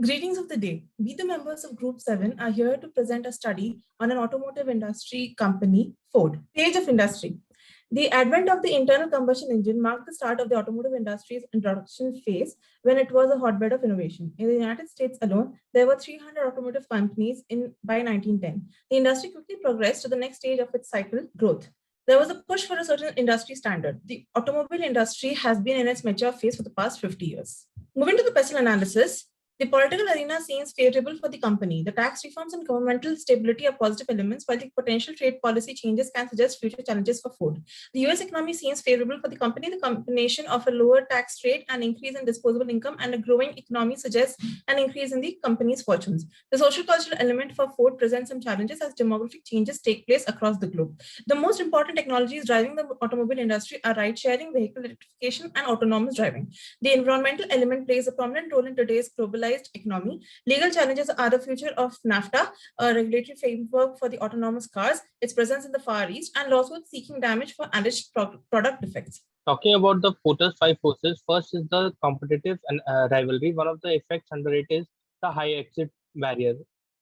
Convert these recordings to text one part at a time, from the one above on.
Greetings of the day. We, the members of Group 7, are here to present a study on an automotive industry company, Ford. Age of industry. The advent of the internal combustion engine marked the start of the automotive industry's introduction phase when it was a hotbed of innovation. In the United States alone, there were 300 automotive companies by 1910. The industry quickly progressed to the next stage of its cycle growth. There was a push for a certain industry standard. The automobile industry has been in its mature phase for the past 50 years. Moving to the PESTEL analysis, the political arena seems favorable for the company. The tax reforms and governmental stability are positive elements, while the potential trade policy changes can suggest future challenges for Ford. The US economy seems favorable for the company. The combination of a lower tax rate, an increase in disposable income, and a growing economy suggests an increase in the company's fortunes. The social cultural element for Ford presents some challenges as demographic changes take place across the globe. The most important technologies driving the automobile industry are ride sharing, vehicle electrification, and autonomous driving. The environmental element plays a prominent role in today's globalized economy. Legal challenges are the future of NAFTA, a regulatory framework for the autonomous cars, its presence in the Far East, and lawsuits seeking damage for alleged product defects. Talking about the Porter's five forces, first is the competitive and rivalry. One of the effects under it is the high exit barrier.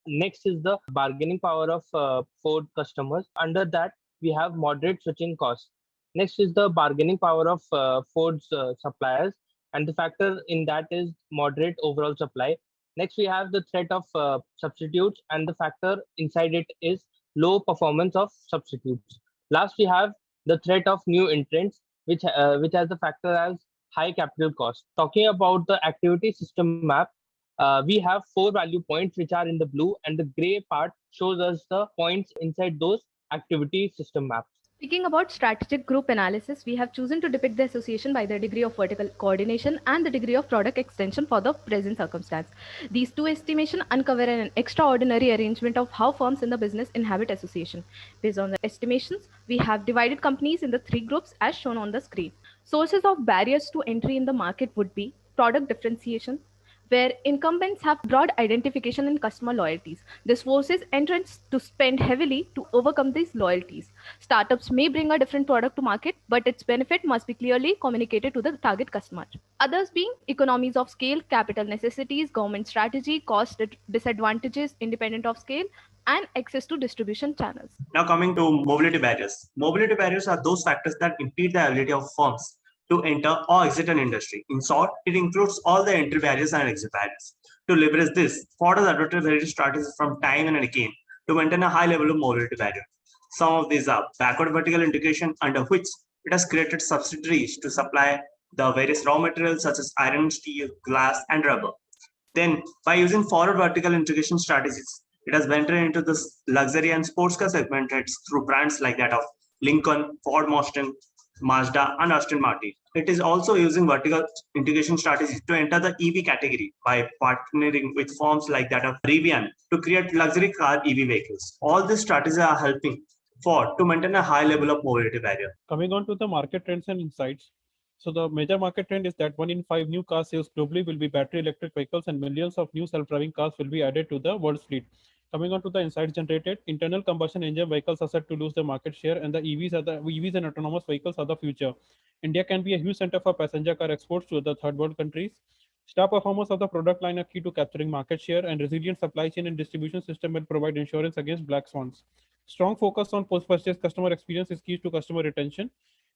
Next is the bargaining power of Ford customers. Under that, we have moderate switching costs. Next is the bargaining power of Ford's suppliers, and the factor in that is moderate overall supply. Next, we have the threat of substitutes, and the factor inside it is low performance of substitutes. Last, we have the threat of new entrants, which has the factor as high capital cost. Talking about the activity system map, we have four value points which are in the blue, and the gray part shows us the points inside those activity system maps. Speaking about strategic group analysis, we have chosen to depict the association by the degree of vertical coordination and the degree of product extension for the present circumstance. These two estimations uncover an extraordinary arrangement of how firms in the business inhabit association. Based on the estimations, we have divided companies in the three groups as shown on the screen. Sources of barriers to entry in the market would be product differentiation, where incumbents have broad identification and customer loyalties. This forces entrants to spend heavily to overcome these loyalties. Startups may bring a different product to market, but its benefit must be clearly communicated to the target customer. Others being economies of scale, capital necessities, government strategy, cost disadvantages independent of scale, and access to distribution channels. Now coming to mobility barriers. Mobility barriers are those factors that impede the ability of firms to enter or exit an industry. In short, it includes all the entry barriers and exit barriers. To leverage this, Ford has adopted various strategies from time and again to maintain a high level of mobility barrier. Some of these are backward vertical integration, under which it has created subsidiaries to supply the various raw materials such as iron, steel, glass, and rubber. Then, by using forward vertical integration strategies, it has ventured into the luxury and sports car segment through brands like that of Lincoln, Ford Mustang, Mazda, and Aston Martin. It is also using vertical integration strategies to enter the EV category by partnering with firms like that of Rivian to create luxury car EV vehicles. All these strategies are helping Ford to maintain a high level of mobility barrier. Coming on to the market trends and insights. So the major market trend is that 1 in 5 new car sales globally will be battery electric vehicles, and millions of new self-driving cars will be added to the world's fleet. Coming on to the insights generated, internal combustion engine vehicles are set to lose their market share, and the EVs and autonomous vehicles are the future. India can be a huge center for passenger car exports to the third world countries. Star performance of the product line are key to capturing market share, and resilient supply chain and distribution system will provide insurance against black swans. Strong focus on post-purchase customer experience is key to customer retention,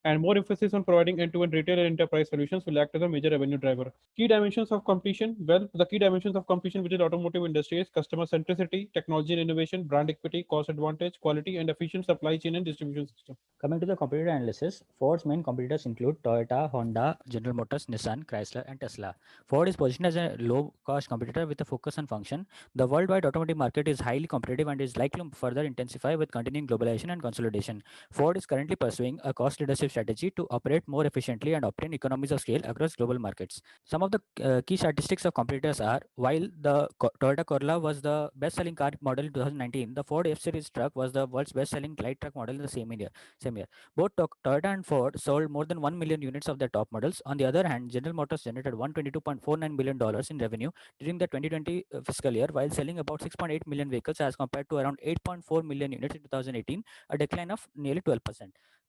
and more emphasis on providing end-to-end retail and enterprise solutions will act as a major revenue driver. Key dimensions of competition. Well, the key dimensions of competition within the automotive industry is customer centricity, technology and innovation, brand equity, cost advantage, quality, and efficient supply chain and distribution system. Coming to the competitor analysis, Ford's main competitors include Toyota, Honda, General Motors, Nissan, Chrysler, and Tesla. Ford is positioned as a low-cost competitor with a focus on function. The worldwide automotive market is highly competitive and is likely to further intensify with continuing globalization and consolidation. Ford is currently pursuing a cost leadership strategy to operate more efficiently and obtain economies of scale across global markets. Some of the key statistics of competitors are, while the Toyota Corolla was the best-selling car model in 2019, the Ford F-Series truck was the world's best-selling light truck model in the same year. Both Toyota and Ford sold more than 1 million units of their top models. On the other hand, General Motors generated $122.49 billion in revenue during the 2020 fiscal year, while selling about 6.8 million vehicles as compared to around 8.4 million units in 2018, a decline of nearly 12%.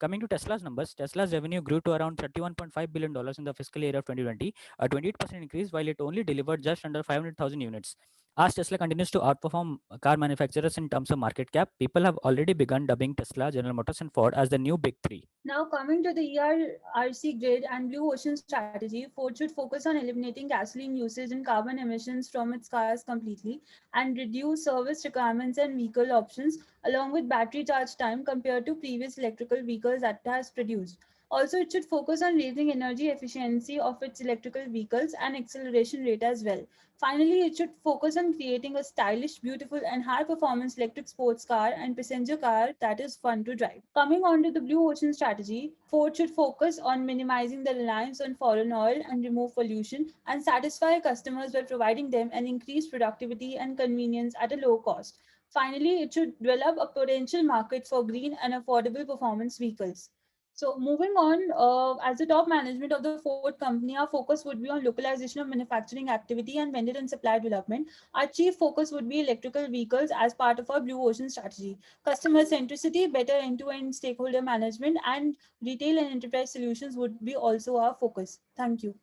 Coming to Tesla's numbers, Motors, Tesla's revenue grew to around $31.5 billion in the fiscal year of 2020, a 28% increase, while it only delivered just under 500,000 units. As Tesla continues to outperform car manufacturers in terms of market cap, people have already begun dubbing Tesla, General Motors, and Ford as the new big three. Now, coming to the ERC grid and Blue Ocean strategy, Ford should focus on eliminating gasoline usage and carbon emissions from its cars completely and reduce service requirements and vehicle options, along with battery charge time compared to previous electrical vehicles that it has produced. Also, it should focus on raising energy efficiency of its electrical vehicles and acceleration rate as well. Finally, it should focus on creating a stylish, beautiful, and high-performance electric sports car and passenger car that is fun to drive. Coming on to the Blue Ocean strategy, Ford should focus on minimizing the reliance on foreign oil and remove pollution and satisfy customers by providing them an increased productivity and convenience at a low cost. Finally, it should develop a potential market for green and affordable performance vehicles. So moving on, as the top management of the Ford company, our focus would be on localization of manufacturing activity and vendor and supply development. Our chief focus would be electrical vehicles as part of our Blue Ocean strategy. Customer centricity, better end-to-end stakeholder management, and retail and enterprise solutions would be also our focus. Thank you.